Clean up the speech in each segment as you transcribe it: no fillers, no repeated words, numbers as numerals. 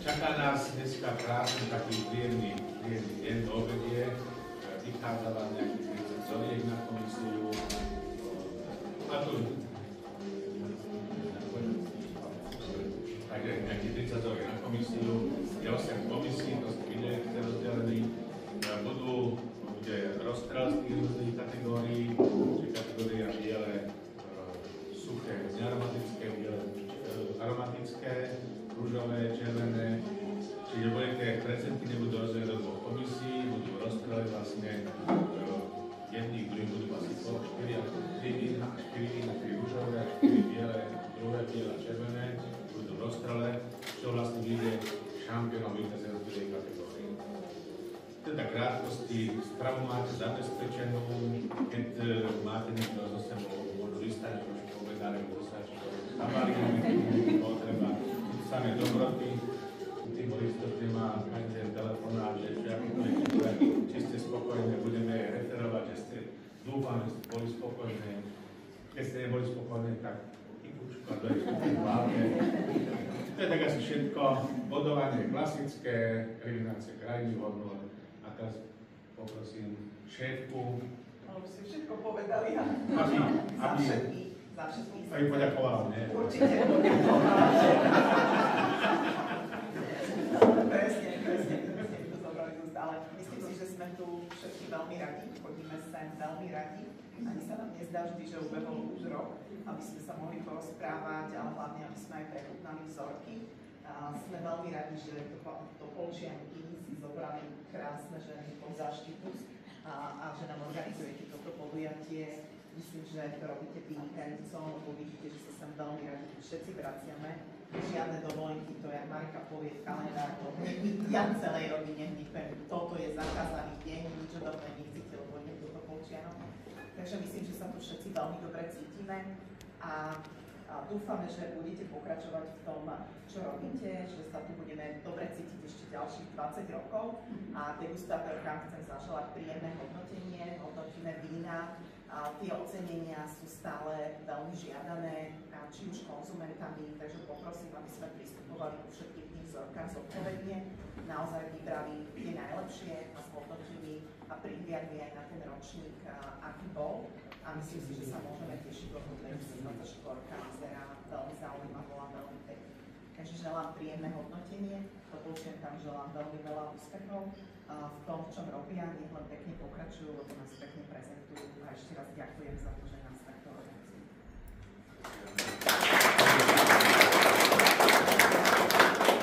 Čaká nás dneska krásny taký príjemný deň do obedie. Vychádzala nejakých 30 zoriek na komisiu. A tu takže nejakých 30 zoriek na komisiu. Je 8 komisí, to ste videli, ktoré rozdelení. Bude rozstrel z tých rôznych kategórií, či kategória biele, suché, nearomatické, biele, aromatické, rúžové, červené. Čiže tie prezenty nebudú rozdelené do dvoch komisí, budú rozstrelé vlastne jedných, druhý budú asi po 4 a 4 rúžové, 4 biele, druhé biele a červené, budú rozstrelé, čo vlastne vyjde šampiónom víťazia z druhej kategórii. Teda krátkosti, stravu máte zabezpečenú, keď máte niekto zo sebou, môžu listať, trošku povedali, dostať, chabári, potreba, samé dobroty, tí boli istotne má každý telefonát, že či ste spokojné, budeme referovať, že ste dúfam, že ste boli spokojné, keď ste neboli spokojné, tak kykučku a dojsť hlavne. To je tak asi všetko, bodovanie klasické, eliminácie krajných hodnôt. A teraz poprosím šéfku. Už si všetko povedali, aby poďakoval, nie? Určite poďakoval. Presne, to zobrali tu stále. Myslím si, že sme tu všetci veľmi radi, chodíme sem veľmi radi. Ani sa nám nezdá vždy, že ubehol už rok, aby sme sa mohli porozprávať, ale hlavne, aby sme aj prechutnali vzorky. Sme veľmi radi, že Topolčianky si zobrali krásne ženy pod záštitu a že nám organizujete toto podujatie. Myslím, že to robíte vynikajúco, lebo vidíte, že sa sem veľmi radi všetci vraciame. Žiadne dovolenky, to jak Marika povie v kalendáru, ja celej rodine hnípem, toto je zakázaný deň, nič odomné nechcete, lebo nie do Topolčianov. Takže myslím, že sa tu všetci veľmi dobre cítime a dúfame, že budete pokračovať v tom, čo robíte, že sa tu budeme dobre cítiť ešte ďalších 20 rokov a degustátorkám chcem zaželať príjemné hodnotenie, hodnotíme vína. Tie ocenenia sú stále veľmi žiadané, či už konzumentami, takže poprosím, aby sme pristupovali ku všetkým tým vzorkám zodpovedne, naozaj vybrali tie najlepšie a zhodnotili a prihliadli aj na ten ročník, aký bol. A myslím si, že sa môžeme tešiť, lebo 2024 vyzerá veľmi zaujímavo a veľmi pekne. Takže želám príjemné hodnotenie, Topolčiankam želám veľmi veľa úspechov v tom, v čom robia, nech len pekne pokračujú, lebo nás pekne prezentujú a ešte raz ďakujem za to, že nás takto organizujú.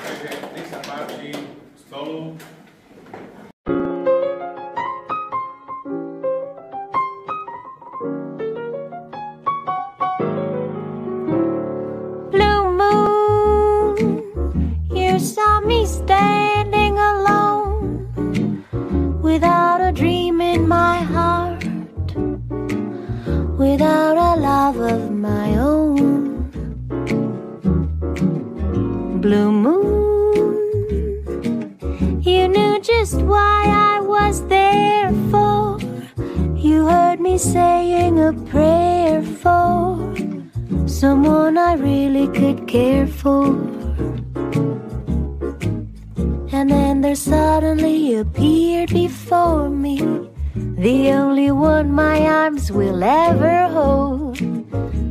Takže nech sa páči stolu. Standing alone without a dream in my heart, without a love of my own. Blue moon, you knew just why I was there for. You heard me saying a prayer for someone I really could care for. And then there suddenly appeared before me the only one my arms will ever hold.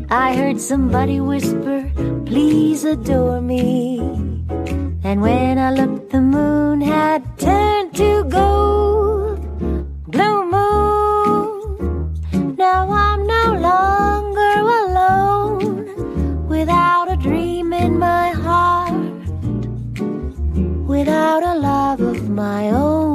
I heard somebody whisper, please adore me. And when I looked, the moon had turned to gold. Blue moon, now I'm no longer alone, without a dream in my heart, without a love of my own.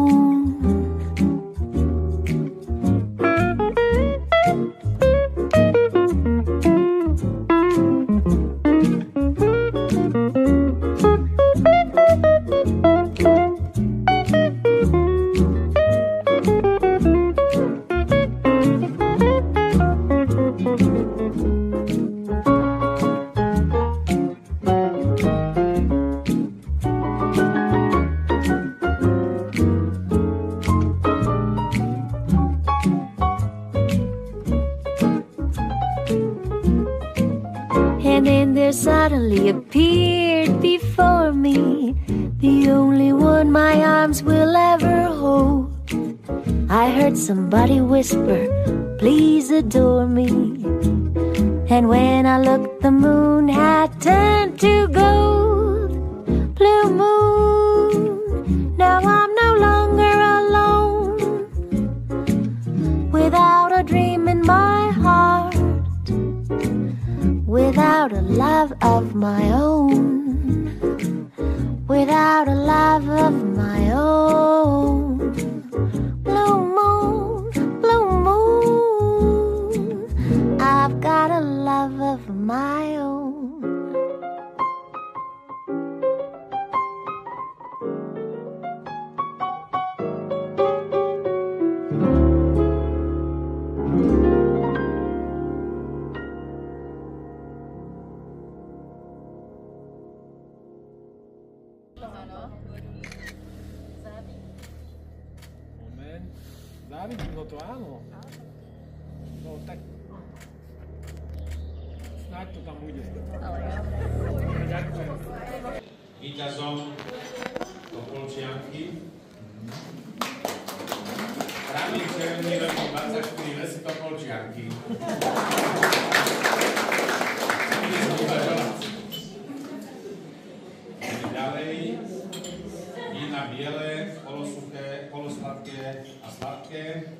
And then there suddenly appeared before me the only one my arms will ever hold. I heard somebody whisper, please adore me. And when I looked, the moon had turned to gold. Blue moon, now I'm no longer alone, without a dream in my heart, without a love of my own, without a love of my own. Blue moon, I've got a love of my own. Závidím, no to áno. No tak snáď to tam bude. Ďakujem. Víťazom Topolčianky. Práve červený ročník 24 Lesy Topolčianky. Ďalej vína biele, polosuché, polosladké a sladké.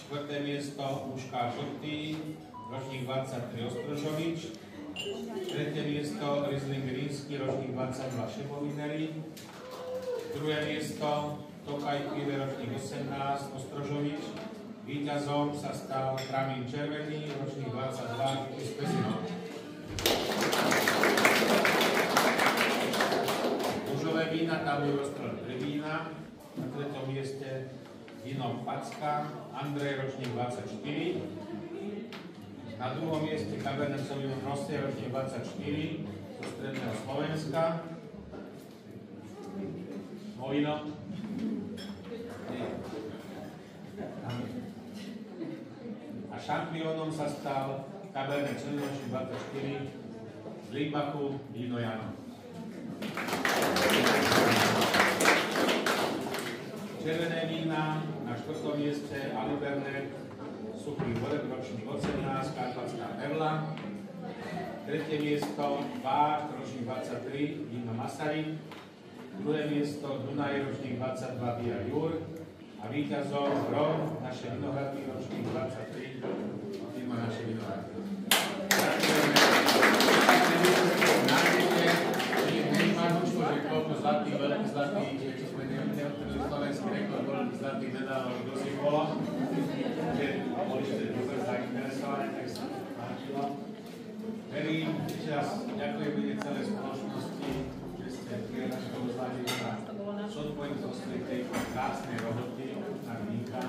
4. miesto Muška Žltý, ročník 23 Ostrožovič. 3. miesto Riesling Rínsky, ročník 22 Šemovinery. 2. miesto Tokaj Pive, ročník 18 Ostrožovič. Víťazom sa stal Tramín Červený, ročník 22 Vitis Pezinov. Mužové vína, tam je rozstrel 3 vína. Na 3. mieste víno Packa, Andrej, ročník 24. Na 2. mieste Cabernet Sauvignon Rosé, ročník 24 zo stredného Slovenska. Mojino. A šampiónom sa stal Cabernet Sauvignon 24 z Líbachu víno Jano. Červené vína na 4. mieste Alibernet, Suchý Horek, ročník 18, Karpatská Perla. 3. miesto Bár, ročník 23, víno Masaryk. 2. miesto Dunaj, ročník 22, Via Jur. A víťazom Rom, naše vinohrady, ročník 23, víno naše vinohrady. Nájdete, že koľko zlatých, veľkých zlatých, čo sme neodtrli slovenský rekord, veľký zlatých medálov, kto si bolo, že boli ste dobre zainteresované, tak sa páčilo. Verím, ešte raz ďakujem mene celej spoločnosti, že ste prijali naše pozvanie na zodpovednosti tejto krásnej roboty na vínka,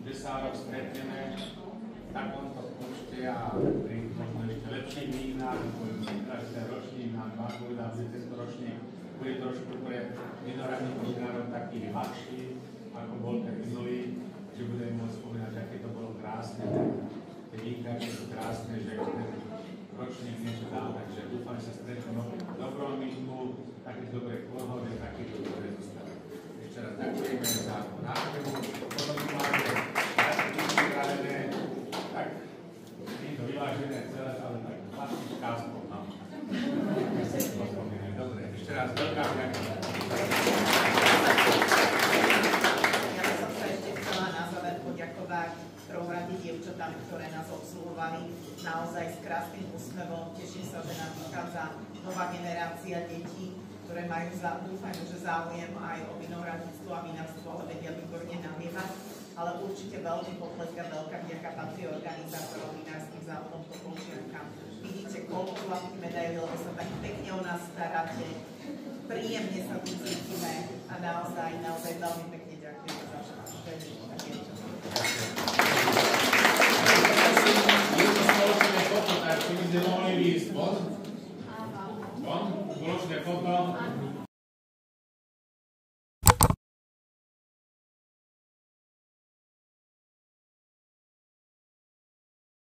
že sa rok stretneme v takomto počte a pri možno ešte lepších vínach, každý ročník na Baku, a tento ročník bude trošku pre vinohradných vinárov taký ľahší, ako bol ten minulý, že budeme môcť spomínať, aké to bolo krásne, tie vínka, že sú krásne, že ten ročník niečo dal, takže dúfam, že sa stretneme v dobrom vínku, také dobré pohode, také dobré zostave. Ešte raz ďakujeme za návštevu, potom máte pripravené, tak nie to vyvážené celé, ale tak plastička aspoň nám. Dobre, ešte raz veľká vďaka. Ja by som sa ešte chcela na záver poďakovať prvom rade dievčatám, ktoré nás obsluhovali naozaj s krásnym úsmevom. Teším sa, že nám vychádza nová generácia detí, ktoré majú, dúfajme, že záujem aj o vinohradníctvo a vinárstvo, ale vedia výborne nalievať. Ale určite veľmi potlesk a veľká vďaka patrí organizátorom vinárskych závodov Topolčianka. Vidíte, koľko zlatých medailí, lebo sa tak pekne o nás staráte. Príjemne sa tu cítime a naozaj veľmi pekne ďakujem za všetko. Spoločné foto, tak si by ste mohli výjsť von? Von? Spoločné foto.